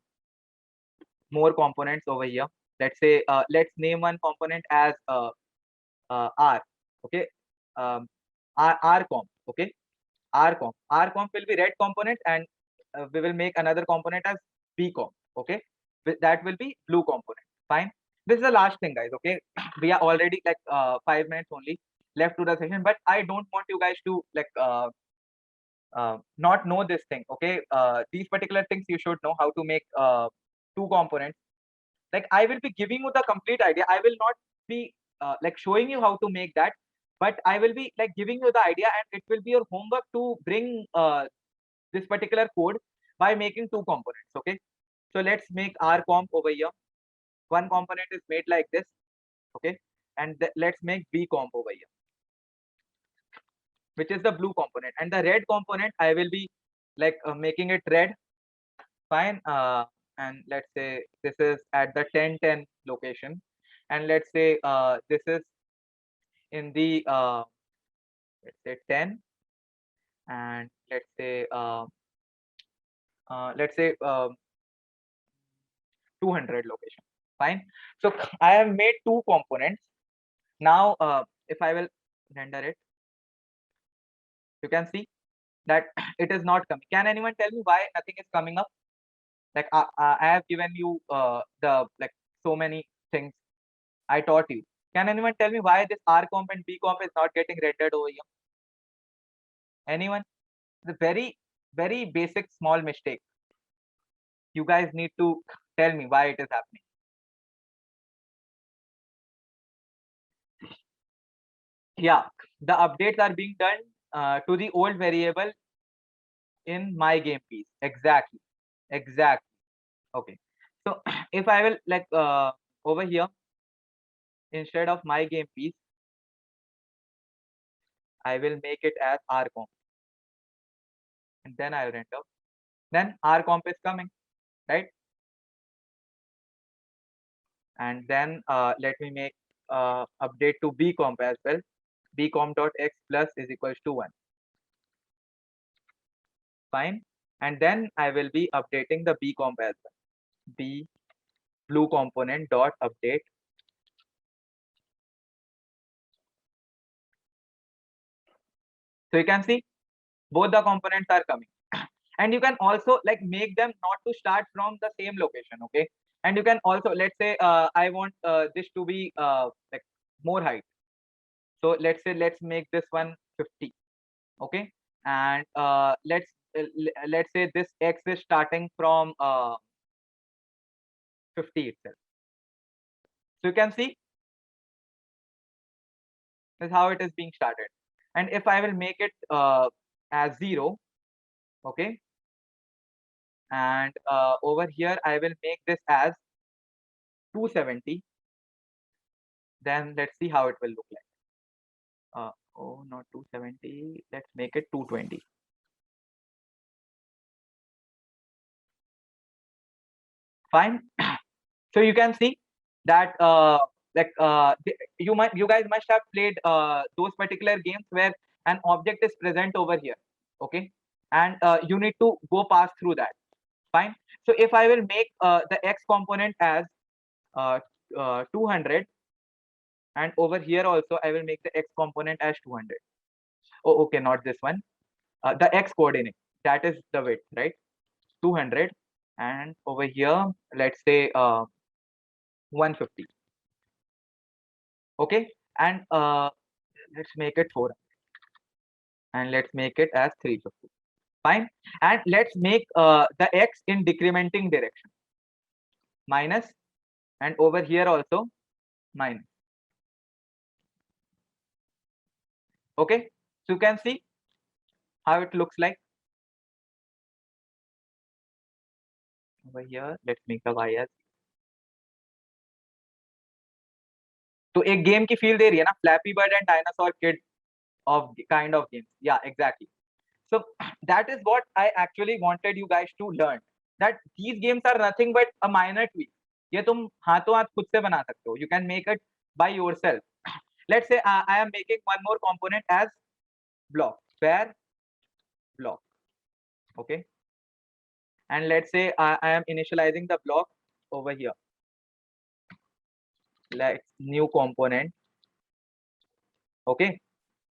more components over here. Let's say let's name one component as R. Okay, rcomp. Okay, rcomp will be red component, and we will make another component as bcomp. Okay, that will be blue component. Fine, this is the last thing, guys. Okay, we are already like 5 minutes only left to the session, but I don't want you guys to like not know this thing. Okay, these particular things you should know how to make two components. Like I will be giving you the complete idea. I will not be like showing you how to make that, but I will be like giving you the idea, and it will be your homework to bring this particular code by making two components. Okay, so let's make our comp over here. One component is made like this. Okay, and let's make b comp over here, which is the blue component, and the red component I will be like making it red. Fine, and let's say this is at the 1010 location, and let's say this is in the let's say 10, and let's say 200 location. Fine, so I have made two components. Now if I will render it, you can see that it is not coming. Can anyone tell me why nothing is coming up? Like I have given you the like so many things I taught you. Can anyone tell me why this R comp and B comp is not getting rendered over here? Anyone? The very basic small mistake. You guys need to tell me why it is happening. Yeah, the updates are being done to the old variable in my game piece. Exactly. Exactly. Okay. So if I will like over here, instead of my game piece, I will make it as R comp, and then I will render. Then R comp is coming, right? And then let me make update to b comp as well. B comp dot x plus is equals to 1. Fine, and then I will be updating the b comp as well. B blue component dot update. So you can see both the components are coming. And you can also like make them not to start from the same location. Okay, and you can also, let's say I want this to be like more height. So let's say let's make this one 50. Okay, and let's say this x is starting from 50 itself. So you can see this is how it is being started. And if I will make it as 0, okay, and over here I will make this as 270, then let's see how it will look like. Oh, not 270, let's make it 220. Fine. So you can see that you guys must have played those particular games where an object is present over here. Okay, and you need to go pass through that. Fine. So if I will make the x component as 200, and over here also I will make the x component as 200. Oh, okay, not this one. The x coordinate, that is the width, right? 200, and over here let's say 150. Okay, and let's make it 400, and let's make it as 350. Fine. And let's make the x in decrementing direction, minus, and over here also minus. Okay, so you can see how it looks like. Over here let's make the y as, तो एक game की feel दे रही है ना, flappy bird and dinosaur kid of kind of games. Yeah, exactly. So that is what I actually wanted you guys to learn, that these games are nothing but a minor tweak. ये तुम हाथों हाथ खुद से बना सकते हो. You can make it by yourself. Let's say I am making one more component as block, where block. Okay, and let's say I am initializing the block over here. Like new component. Okay,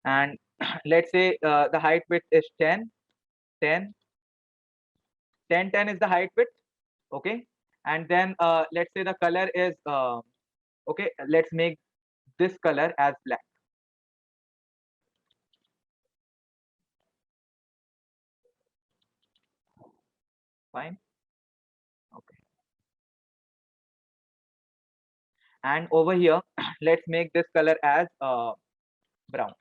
and let's say the height width is 10, 10, 10, 10 is the height width. Okay, and then let's say the color is okay, let's make this color as black. Fine. Okay, and over here let's make this color as brown,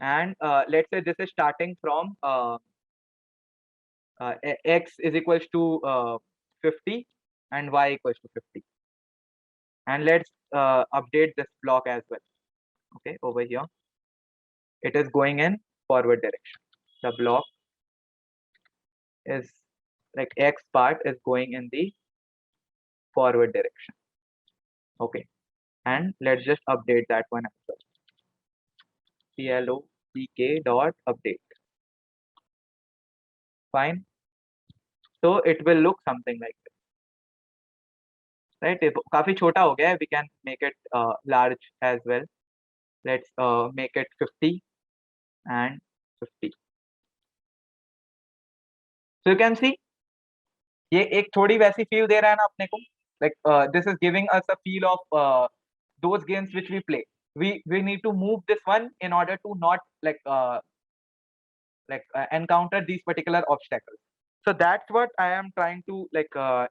and let's say this is starting from x is equals to 50 and y equals to 50, and let's update this block as well. Okay, over here it is going in forward direction. The block is like x part is going in the forward direction. Okay, and let's just update that one as well. CLOCK dot update. Fine. So it will look something like this, right? ये काफी छोटा हो गया है. We can make it large as well. Let's make it 50 and 50. So you can see ये एक थोड़ी वैसी feel दे रहा है ना अपने को. Like this is giving us a feel of those games which we play. We need to move this one in order to not encounter these particular obstacles. So that's what I am trying to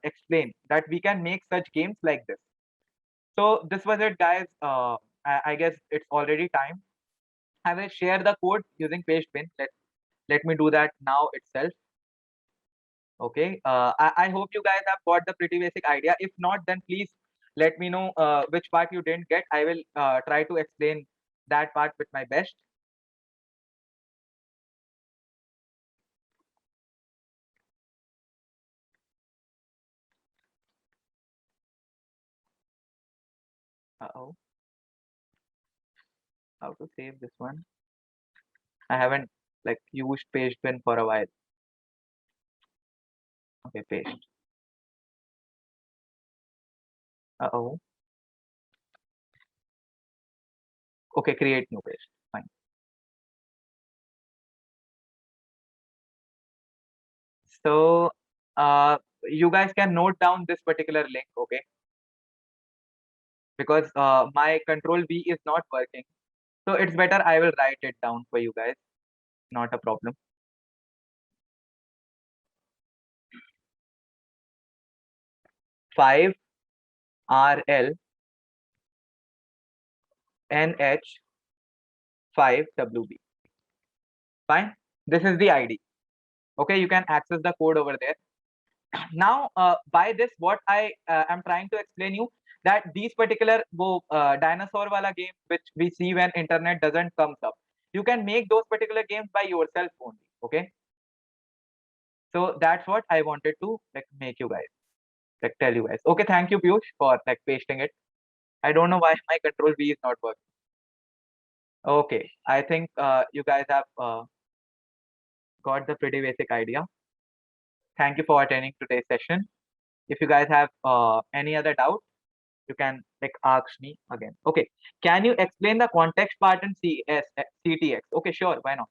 explain, that we can make such games like this. So this was it, guys. I guess it's already time. I will share the code using Pastebin. Let me do that now itself. Okay. I hope you guys have got the pretty basic idea. If not, then please let me know which part you didn't get. I will try to explain that part with my best. Uh-oh. How to save this one? I haven't used Pastebin for a while. Okay, paste. Uh-oh. Okay, create new page. Fine. So you guys can note down this particular link, okay? Because my control V is not working. So it's better I will write it down for you guys. Not a problem. Five RL NH 5 WB. Fine. This is the ID. Okay, you can access the code over there. Now by this what I am trying to explain you, that these particular dinosaur wala game which we see when internet doesn't comes up, you can make those particular games by yourself only. Okay, so that's what I wanted to make you guys, tell you guys. Okay, thank you Piyush for pasting it. I don't know why my control V is not working. Okay, I think you guys have got the pretty basic idea. Thank you for attending today's session. If you guys have any other doubt, you can like ask me again. Okay, can you explain the context part in CTX? Okay, sure, why not?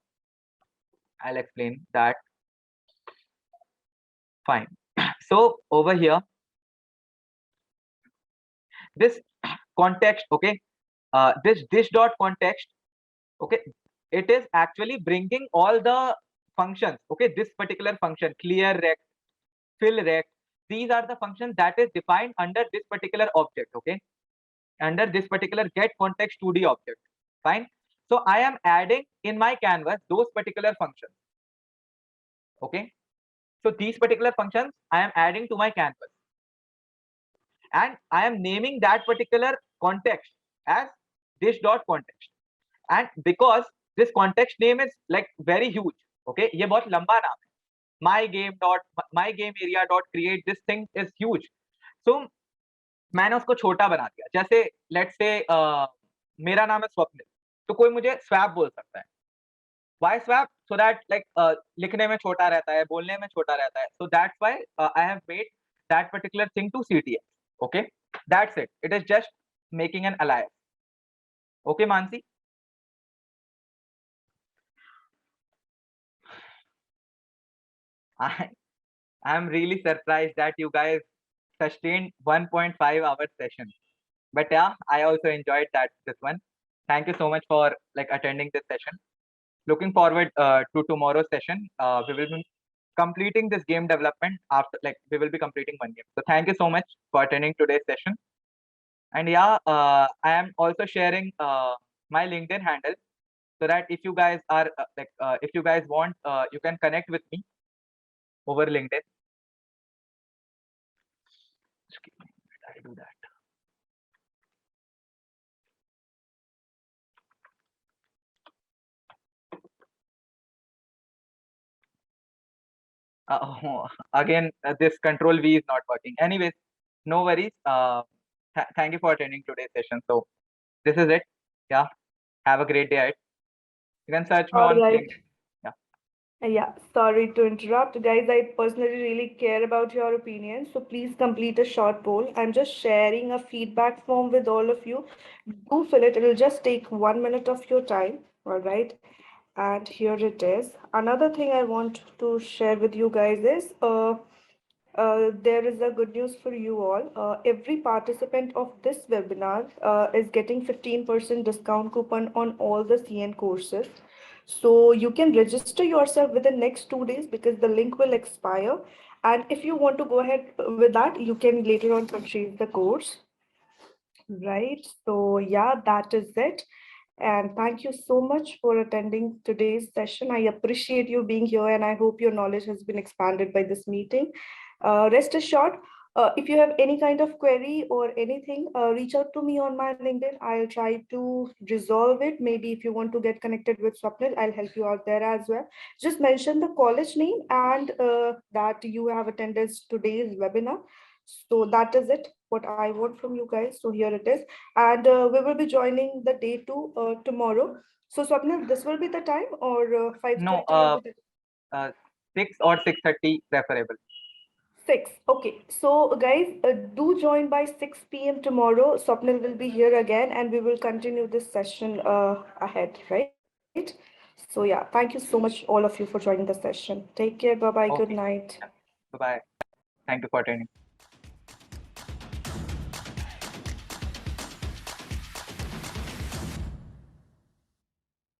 I'll explain that. Fine. So over here, this context, okay, this dot context, okay, it is actually bringing all the functions, okay, this particular function, clear rect, fill rect, these are the functions that is defined under this particular object, okay, under this particular get context 2D object. Fine. So I am adding in my canvas those particular functions. Okay. So these particular functions I am adding to my canvas. And I am naming that particular context as this dot context. And because this context name is like very huge, okay, ये बहुत लंबा नाम है. My game area dot create, this thing is huge. So मैंने उसको छोटा बना दिया. जैसे let's say मेरा नाम है स्वप्निल, तो कोई मुझे स्वैप बोल सकता है. Why swap? So that like लिखने में छोटा रहता है, बोलने में छोटा रहता है. So that's why I have made that particular thing to CTX. Okay, that's it. It is just making an alias. Okay, Mansi. I am really surprised that you guys sustained 1.5 hour session. But yeah, I also enjoyed this one. Thank you so much for like attending this session. Looking forward to tomorrow's session. We will be completing this game development after, like, we will be completing one game. So thank you so much for attending today's session. And yeah, I am also sharing my LinkedIn handle so that if you guys are if you guys want, you can connect with me over LinkedIn. Just give me a minute, I'll do that. Again, this control V is not working. Anyways, no worries. Thank you for attending today's session. So this is it. Yeah. Have a great day ahead. You can search me All on right. LinkedIn. Yeah, sorry to interrupt. Guys, I personally really care about your opinion. So please complete a short poll. I'm just sharing a feedback form with all of you. Do fill it. It'll just take 1 minute of your time. All right. And here it is. Another thing I want to share with you guys is there is a good news for you all. Every participant of this webinar is getting 15% discount coupon on all the CN courses. So you can register yourself within next 2 days because the link will expire. And if you want to go ahead with that, you can later on purchase the course. Right. So yeah, that is it. And thank you so much for attending today's session. I appreciate you being here and I hope your knowledge has been expanded by this meeting. Rest assured, if you have any kind of query or anything, reach out to me on my LinkedIn. I'll try to resolve it. Maybe if you want to get connected with Swapnil, I'll help you out there as well. Just mention the college name and that you have attended today's webinar. So that is it, what I want from you guys. So here it is. And we will be joining the day 2 tomorrow. So Swapnil, this will be the time or 5:30? No, 6 or 6:30 preferable. 6. Okay. So guys, do join by 6 p.m. tomorrow. Swapnil will be here again and we will continue this session ahead, right? So yeah, thank you so much all of you for joining the session. Take care. Bye-bye. Okay. Good night. Bye-bye. Thank you for attending.